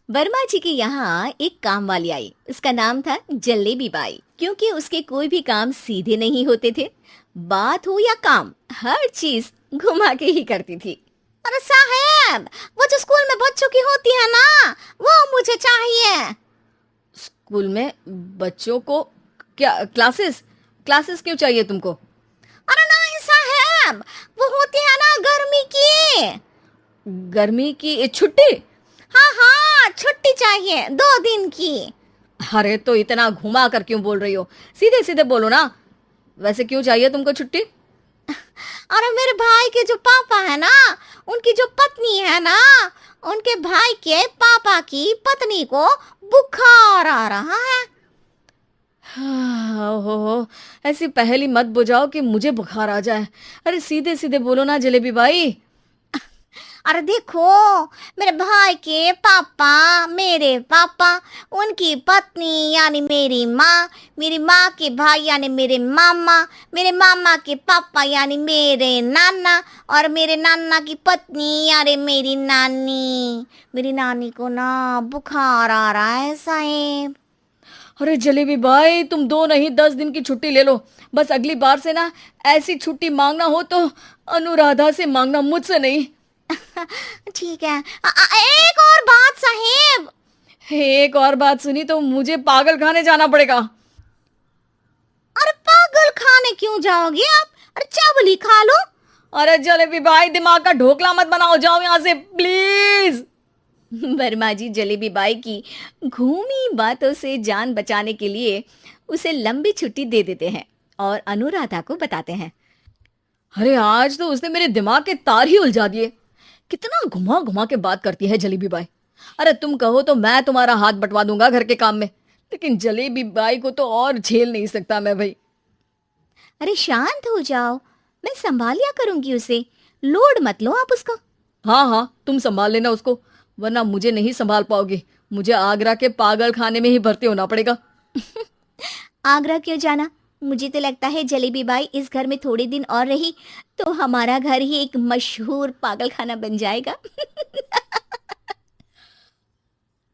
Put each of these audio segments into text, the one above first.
वर्मा जी के यहाँ एक काम वाली आई। उसका नाम था जलेबी बाई। क्योंकि उसके कोई भी काम सीधे नहीं होते थे, बात हो या काम, हर चीज घुमा के ही करती थी। अरे साहब, वो जो स्कूल में बच्चों की होती है ना, वो मुझे चाहिए। स्कूल में बच्चों को क्या क्लासेस क्लासेस क्यों चाहिए तुमको? अरे नहीं साहब, वो होती है ना गर्मी की। गर्मी की छुट्टी? हाँ हाँ, छुट्टी चाहिए 2 दिन की। अरे तो इतना घुमा कर क्यों बोल रही हो? सीधे सीधे बोलो ना। वैसे क्यों चाहिए तुमको छुट्टी? अरे मेरे भाई के जो पापा है ना, उनकी जो पत्नी है ना, उनके भाई के पापा की पत्नी को बुखार आ रहा है। ओहो, ऐसी पहेली मत बुझाओ कि मुझे बुखार आ जाए। अरे सीधे सीधे बोलो ना जलेबी भाई। अरे देखो, मेरे भाई के पापा, मेरे पापा, उनकी पत्नी यानी मेरी माँ के भाई यानी मेरे मामा के पापा यानी मेरे नाना, और मेरे नाना की पत्नी यानी मेरी नानी को ना बुखार आ रहा है साहेब। अरे जलेबी भाई, तुम 2 नहीं 10 दिन की छुट्टी ले लो। बस अगली बार से ना ऐसी छुट्टी मांगना हो तो अनुराधा से मांगना, मुझसे नहीं। ठीक है। एक और बात साहेब। एक और बात सुनी तो मुझे पागल खाने जाना पड़ेगा। अरे पागल खाने क्यों जाओगे आप? अरे चावल ही खा लो। अरे जलेबी भाई, दिमाग का ढोकला मत बनाओ, जाओ यहाँ से प्लीज। वर्मा जी जलेबी बाई की घूमी बातों से जान बचाने के लिए उसे लंबी छुट्टी दे देते हैं और अनुराधा को बताते हैं। अरे आज तो उसने मेरे दिमाग के तार ही उलझा दिए। कितना घुमा घुमा के बात करती है जलेबी बाई। अरे तुम कहो तो मैं तुम्हारा हाथ बंटवा दूंगा घर के काम में, लेकिन जलेबी बाई को तो और झेल नहीं सकता मैं भाई। अरे शांत हो जाओ, मैं संभाल लिया करूंगी उसे, लोड मत लो आप उसका। हाँ हाँ, तुम संभाल लेना उसको, वरना मुझे नहीं संभाल पाओगे। मुझे आगरा के पागल खाने में ही भर्ती होना पड़ेगा। आगरा क्यों जाना? मुझे तो लगता है जलेबी बाई इस घर में थोड़े दिन और रही तो हमारा घर ही एक मशहूर पागल खाना बन जाएगा।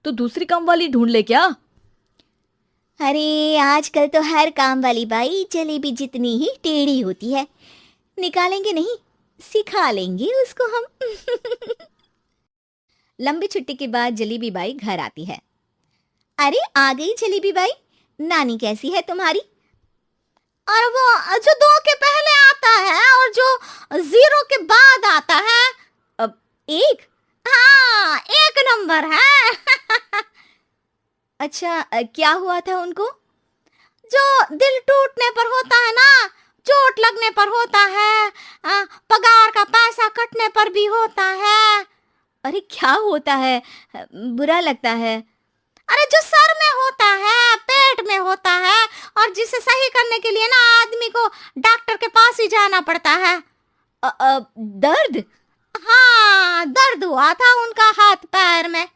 तो दूसरी काम वाली ढूंढ ले क्या? अरे आजकल तो हर काम वाली बाई जलेबी जितनी ही टेढ़ी होती है। निकालेंगे नहीं, सिखा लेंगे उसको हम। लंबी छुट्टी के बाद जलेबी बाई घर आती है। अरे आ गई जलेबी बाई, नानी कैसी है तुम्हारी? और वो जो 2 के पहले आता है और जो 0 के बाद आता है। अब एक? हाँ, 1 नंबर है। अच्छा, क्या हुआ था उनको? जो दिल टूटने पर होता है ना, चोट लगने पर होता है, पगार का पैसा कटने पर भी होता है। अरे क्या होता है? बुरा लगता है? अरे जो सर में होता है, पेट में होता है, और जिसे सही करने के लिए ना आदमी को डॉक्टर के पास ही जाना पड़ता है। दर्द? हाँ, दर्द हुआ था उनका हाथ पैर में।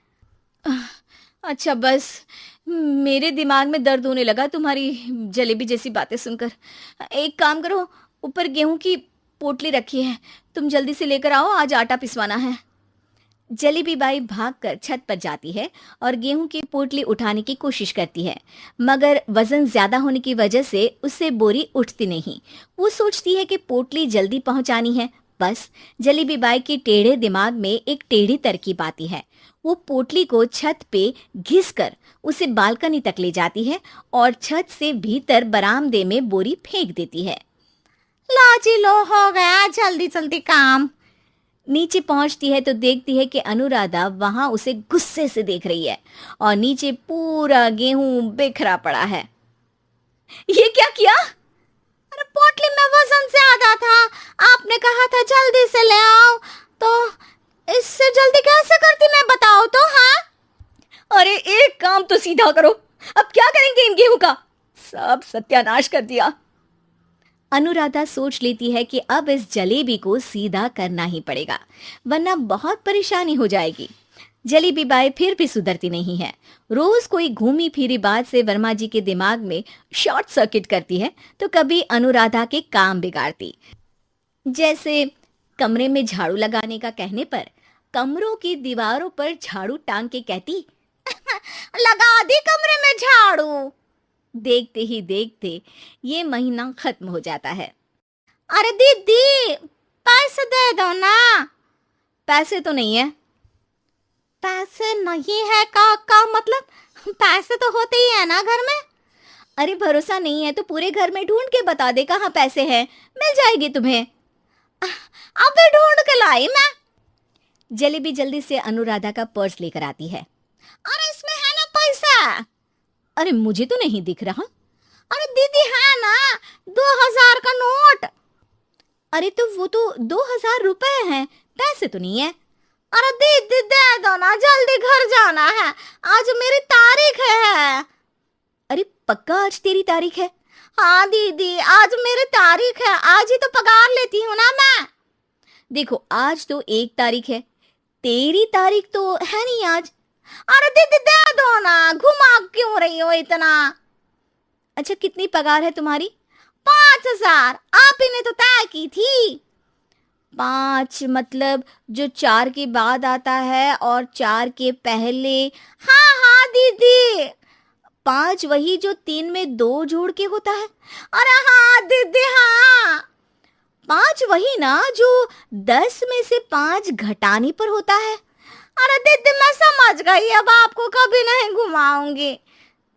अच्छा बस, मेरे दिमाग में दर्द होने लगा तुम्हारी जलेबी जैसी बातें सुनकर। एक काम करो, ऊपर गेहूं की पोटली रखी है, तुम जल्दी से लेकर आओ, आज आटा पिसवाना है। जलेबी बाई भागकर छत पर जाती है और गेहूं की पोटली उठाने की कोशिश करती है, मगर वजन ज्यादा होने की वजह से उससे बोरी उठती नहीं। वो सोचती है कि पोटली जल्दी पहुंचानी है। बस जलेबी बाई के टेढ़े दिमाग में एक टेढ़ी तरकीब आती है। वो पोटली को छत पे घिसकर उसे बालकनी तक ले जाती है और छत से भीतर बरामदे में बोरी फेंक देती है। लाजी लो, हो गया जल्दी जल्दी काम। नीचे पहुंचती है तो देखती है कि अनुराधा वहां उसे गुस्से से देख रही है और नीचे पूरा गेहूं बिखरा पड़ा है। ये क्या किया? अरे पोटली में वजन ज्यादा था, आपने कहा था जल्दी से ले आओ, तो इससे जल्दी कैसे करती मैं बताओ तो। हाँ, अरे एक काम तो सीधा करो, अब क्या करेंगे इन गेहूं का? सब सत्यानाश कर दिया। अनुराधा सोच लेती है कि अब इस जलेबी को सीधा करना ही पड़ेगा, वरना बहुत परेशानी हो जाएगी। जलेबी बाई फिर भी सुधरती नहीं है। रोज कोई घूमी फिरी बात से वर्मा जी के दिमाग में शॉर्ट सर्किट करती है, तो कभी अनुराधा के काम बिगाड़ती। जैसे कमरे में झाड़ू लगाने का कहने पर कमरों की दीवारों पर झाड़ू टांग के कहती, लगा दी कमरे में झाड़ू। देखते ही देखते ये महीना खत्म हो जाता है। अरे दीदी पैसे दे दो ना। पैसे तो नहीं है। पैसे नहीं है का मतलब? पैसे तो होते ही है ना घर में। अरे भरोसा नहीं है तो पूरे घर में ढूंढ के बता दे कहाँ पैसे हैं, मिल जाएगी तुम्हें। अबे ढूंढ के लाई मैं। जलेबी जल्दी से अनुराधा का पर्स लेकर आती है। अरे इसमें है ना पैसा। अरे मुझे तो नहीं दिख रहा। अरे दीदी है ना 2000 का नोट। अरे तो वो तो 2000 रुपए हैं, पैसे तो नहीं है। अरे दीदी दे दो ना, जल्दी घर जाना है, आज मेरी तारीख है। अरे पक्का आज तेरी तारीख है? हाँ दीदी आज मेरी तारीख है, आज ही तो पगार लेती हूँ ना मैं। देखो आज तो 1 तारीख है, तेरी तारीख तो है नहीं आज। अरे दीदी दे दो ना, घुमा क्यों रही हो इतना? अच्छा कितनी पगार है तुम्हारी? 5000, आप ही ने तो तय की थी। 5 मतलब जो 4 के बाद आता है और 4 के पहले। हाँ हाँ दीदी। 5 वही जो 3 में 2 जोड़ के होता है। अरे हाँ दीदी हाँ। 5 वही ना जो 10 में से 5 घटाने पर होता है। अरे दीदी मैं समझ गई, अब आपको कभी नहीं घुमाऊंगी।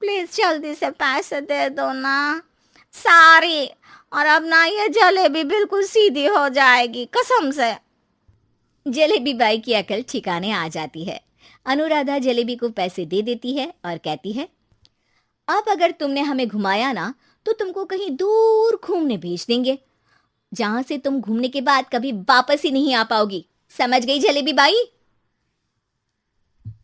प्लीज जल्दी से पैसे दे दो ना, सारी। और अब ना ये जलेबी बिल्कुल सीधी हो जाएगी कसम से। जलेबी बाई की अकल ठिकाने आ जाती है। अनुराधा जलेबी को पैसे दे देती है और कहती है, अब अगर तुमने हमें घुमाया ना तो तुमको कहीं दूर घूमने भेज देंगे, जहां से तुम घूमने के बाद कभी वापस ही नहीं आ पाओगी। समझ गई जलेबी बाई?